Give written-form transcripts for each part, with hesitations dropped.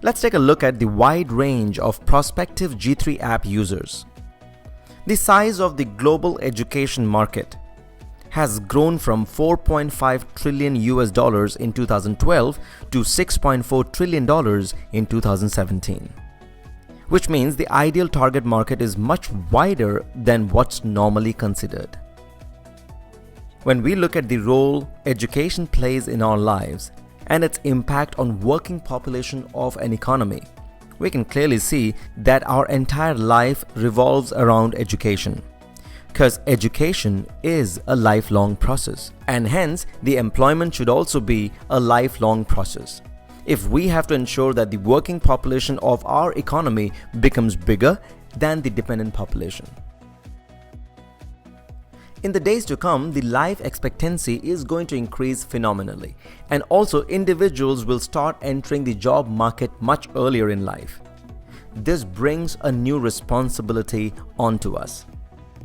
Let's take a look at the wide range of prospective G3 app users. The size of the global education market has grown from $4.5 trillion in 2012 to $6.4 trillion in 2017. Which means the ideal target market is much wider than what's normally considered. When we look at the role education plays in our lives and its impact on working population of an economy, we can clearly see that our entire life revolves around education. Because education is a lifelong process, and hence the employment should also be a lifelong process. If we have to ensure that the working population of our economy becomes bigger than the dependent population. In the days to come, the life expectancy is going to increase phenomenally, and also individuals will start entering the job market much earlier in life. This brings a new responsibility onto us,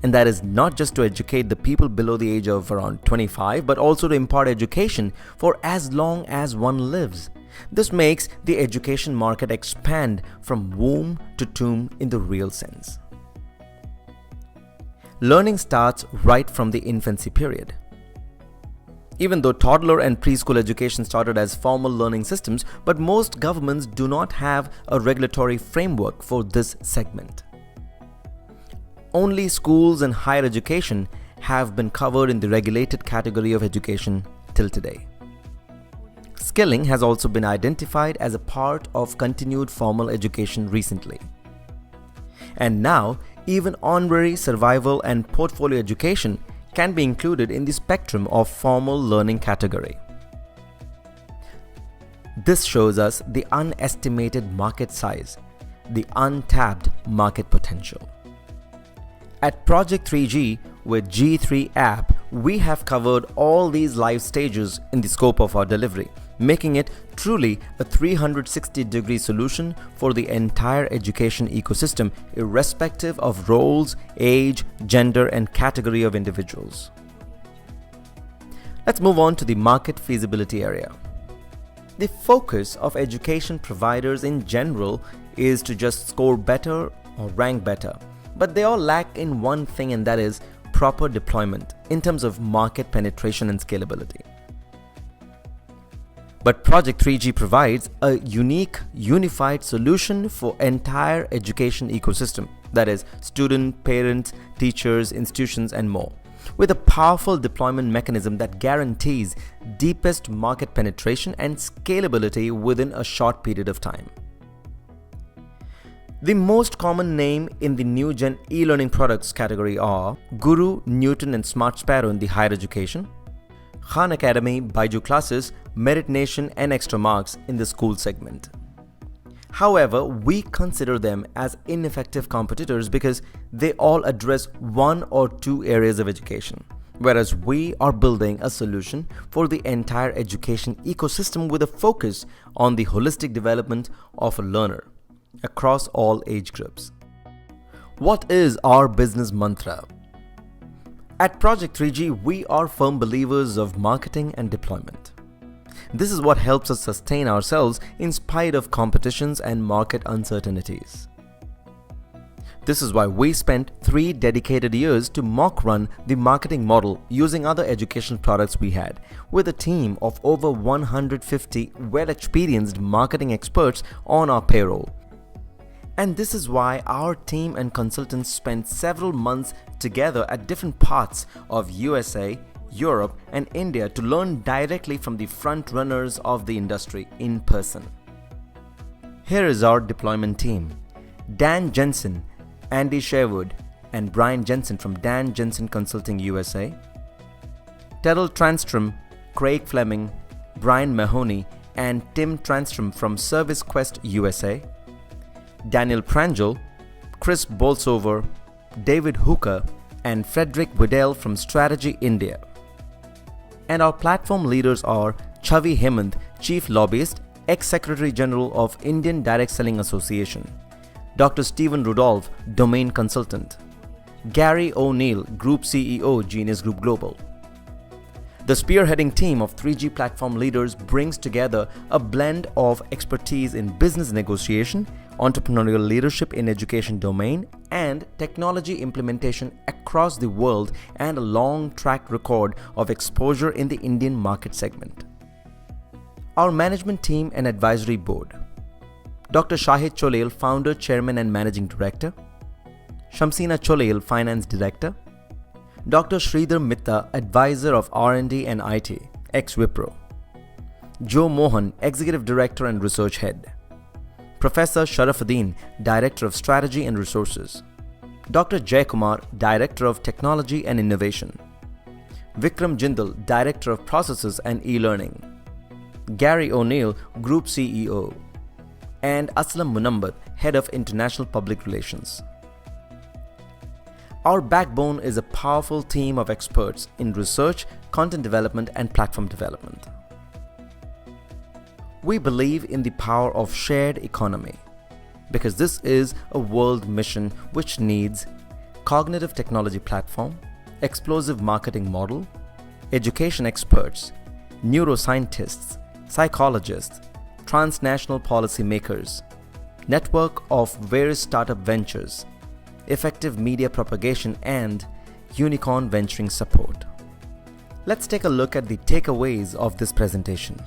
and that is not just to educate the people below the age of around 25, but also to impart education for as long as one lives. This makes the education market expand from womb to tomb in the real sense. Learning starts right from the infancy period. Even though toddler and preschool education started as formal learning systems, but most governments do not have a regulatory framework for this segment. Only schools and higher education have been covered in the regulated category of education till today. Skilling has also been identified as a part of continued formal education recently. And now, even honorary, survival and portfolio education can be included in the spectrum of formal learning category. This shows us the unestimated market size, the untapped market potential. At Project 3G with G3 app, we have covered all these life stages in the scope of our delivery, making it truly a 360-degree solution for the entire education ecosystem, irrespective of roles, age, gender, and category of individuals. Let's move on to the market feasibility area. The focus of education providers in general is to just score better or rank better, but they all lack in one thing, and that is proper deployment in terms of market penetration and scalability. But Project 3G provides a unique, unified solution for entire education ecosystem, that is student, parents, teachers, institutions, and more, with a powerful deployment mechanism that guarantees deepest market penetration and scalability within a short period of time. The most common name in the new gen e-learning products category are Guru, Newton, and Smart Sparrow in the higher education, Khan Academy, Baiju Classes, Merit Nation, and Extra Marks in the school segment. However, we consider them as ineffective competitors because they all address one or two areas of education, whereas we are building a solution for the entire education ecosystem with a focus on the holistic development of a learner across all age groups. What is our business mantra? At Project 3G, we are firm believers of marketing and deployment. This is what helps us sustain ourselves in spite of competitions and market uncertainties. This is why we spent 3 dedicated years to mock run the marketing model using other educational products we had, with a team of over 150 well-experienced marketing experts on our payroll. And this is why our team and consultants spent several months together at different parts of USA, Europe, and India to learn directly from the front runners of the industry in person. Here is our deployment team: Dan Jensen, Andy Sherwood, and Brian Jensen from Dan Jensen Consulting USA, Terrell Transtrom, Craig Fleming, Brian Mahoney, and Tim Transtrom from Service Quest USA, Daniel Pranjal, Chris Bolsover, David Hooker, and Frederick Widell from Strategy India. And our platform leaders are Chavi Hemant, Chief Lobbyist, Ex-Secretary General of Indian Direct Selling Association, Dr. Stephen Rudolph, Domain Consultant, Gary O'Neill, Group CEO, Genius Group Global. The spearheading team of 3G platform leaders brings together a blend of expertise in business negotiation, entrepreneurial leadership in education domain, and technology implementation across the world, and a long track record of exposure in the Indian market segment. Our management team and advisory board: Dr. Shahid Cholil, founder, chairman and managing director; Shamsina Cholil, finance director; Dr. Sridhar Mitta, advisor of R&D and IT, ex-Wipro; Joe Mohan, executive director and research head; Professor Sharafuddin, director of strategy and resources; Dr. Jaykumar, director of technology and innovation; Vikram Jindal, director of processes and e-learning; Gary O'Neill, group CEO; and Aslam Munambat, head of international public relations. Our backbone is a powerful team of experts in research, content development, and platform development. We believe in the power of shared economy because this is a world mission which needs cognitive technology platform, explosive marketing model, education experts, neuroscientists, psychologists, transnational policy makers, network of various startup ventures, effective media propagation, and unicorn venturing support. Let's take a look at the takeaways of this presentation.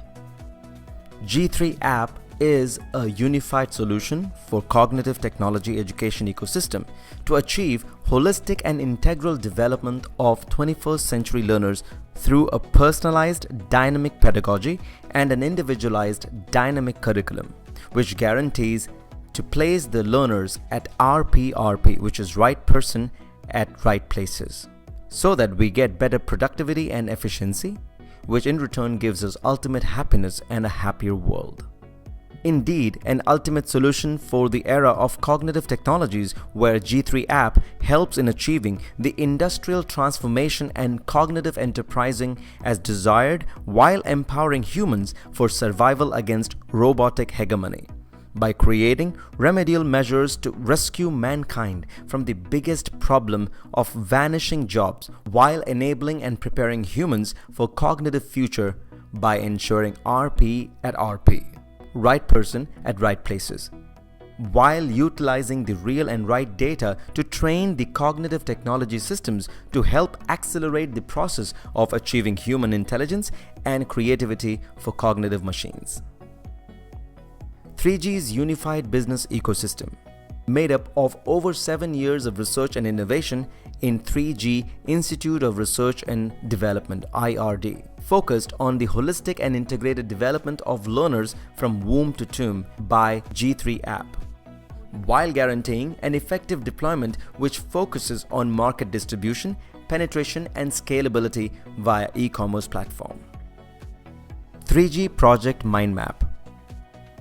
G3 app is a unified solution for cognitive technology education ecosystem to achieve holistic and integral development of 21st century learners through a personalized dynamic pedagogy and an individualized dynamic curriculum, which guarantees to place the learners at RPRP, which is right person at right places, so that we get better productivity and efficiency, which in return gives us ultimate happiness and a happier world. Indeed, an ultimate solution for the era of cognitive technologies, where G3 app helps in achieving the industrial transformation and cognitive enterprising as desired, while empowering humans for survival against robotic hegemony, by creating remedial measures to rescue mankind from the biggest problem of vanishing jobs, while enabling and preparing humans for cognitive future by ensuring RP at RP, right person at right places, while utilizing the real and right data to train the cognitive technology systems to help accelerate the process of achieving human intelligence and creativity for cognitive machines. 3G's unified business ecosystem, made up of over 7 years of research and innovation in 3G Institute of Research and Development (IRD), focused on the holistic and integrated development of learners from womb to tomb by G3 app, while guaranteeing an effective deployment which focuses on market distribution, penetration and scalability via e-commerce platform. 3G Project Mind Map.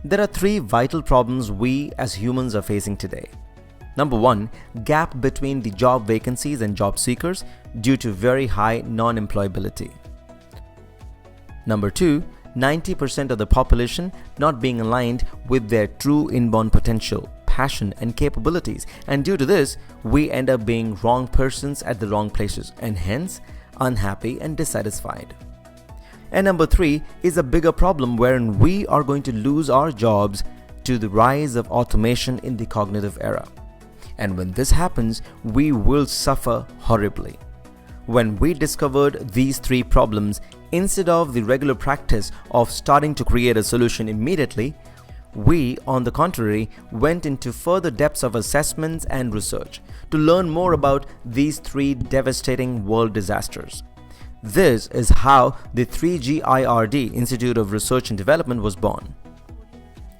There are 3 vital problems we as humans are facing today. Number 1, gap between the job vacancies and job seekers due to very high non-employability. Number 2, 90% of the population not being aligned with their true inborn potential, passion and capabilities, and due to this, we end up being wrong persons at the wrong places and hence unhappy and dissatisfied. And number 3 is a bigger problem wherein we are going to lose our jobs to the rise of automation in the cognitive era. And when this happens, we will suffer horribly. When we discovered these 3 problems, instead of the regular practice of starting to create a solution immediately, we, on the contrary, went into further depths of assessments and research to learn more about these 3 devastating world disasters. This is how the 3G IRD, Institute of Research and Development, was born.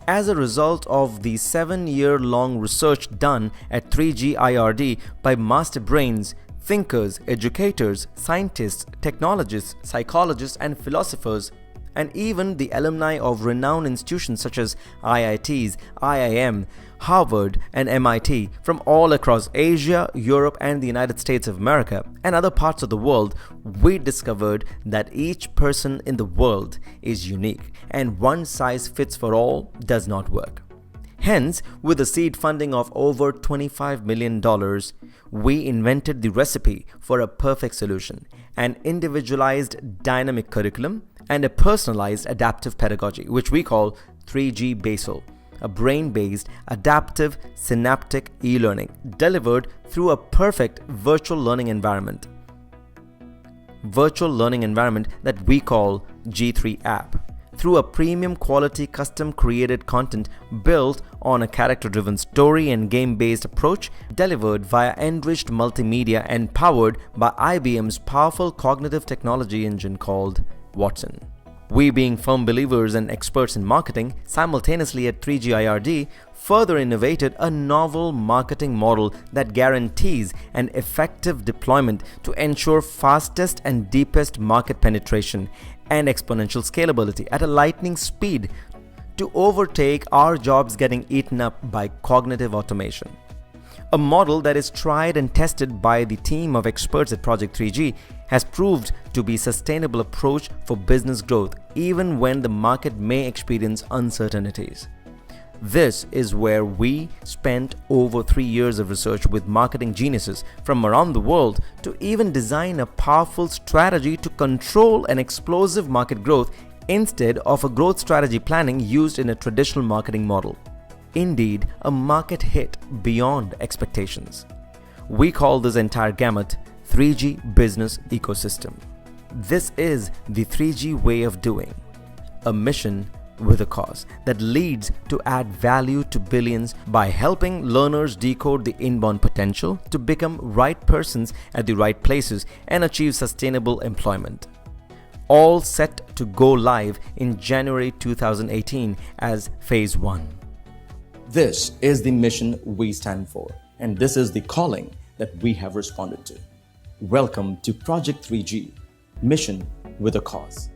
As a result of the 7-year-long research done at 3G IRD by master brains, thinkers, educators, scientists, technologists, psychologists and philosophers, and even the alumni of renowned institutions such as IITs, IIM, Harvard and MIT from all across Asia, Europe and the United States of America and other parts of the world, we discovered that each person in the world is unique and one size fits for all does not work. Hence, with a seed funding of over $25 million, we invented the recipe for a perfect solution: an individualized dynamic curriculum and a personalized adaptive pedagogy, which we call 3G Basal, a brain-based adaptive synaptic e-learning delivered through a perfect virtual learning environment. Virtual learning environment that we call G3 app, through a premium quality custom created content built on a character-driven story and game-based approach, delivered via enriched multimedia and powered by IBM's powerful cognitive technology engine called Watson. We, being firm believers and experts in marketing, simultaneously at 3GIRD, further innovated a novel marketing model that guarantees an effective deployment to ensure fastest and deepest market penetration and exponential scalability at a lightning speed to overtake our jobs getting eaten up by cognitive automation. A model that is tried and tested by the team of experts at Project 3G has proved to be a sustainable approach for business growth even when the market may experience uncertainties. This is where we spent over 3 years of research with marketing geniuses from around the world to even design a powerful strategy to control an explosive market growth instead of a growth strategy planning used in a traditional marketing model. Indeed, a market hit beyond expectations. We call this entire gamut 3G Business Ecosystem. This is the 3G way of doing. A mission with a cause that leads to add value to billions by helping learners decode the inborn potential to become right persons at the right places and achieve sustainable employment. All set to go live in January 2018 as Phase 1. This is the mission we stand for, and this is the calling that we have responded to. Welcome to Project 3G, Mission with a Cause.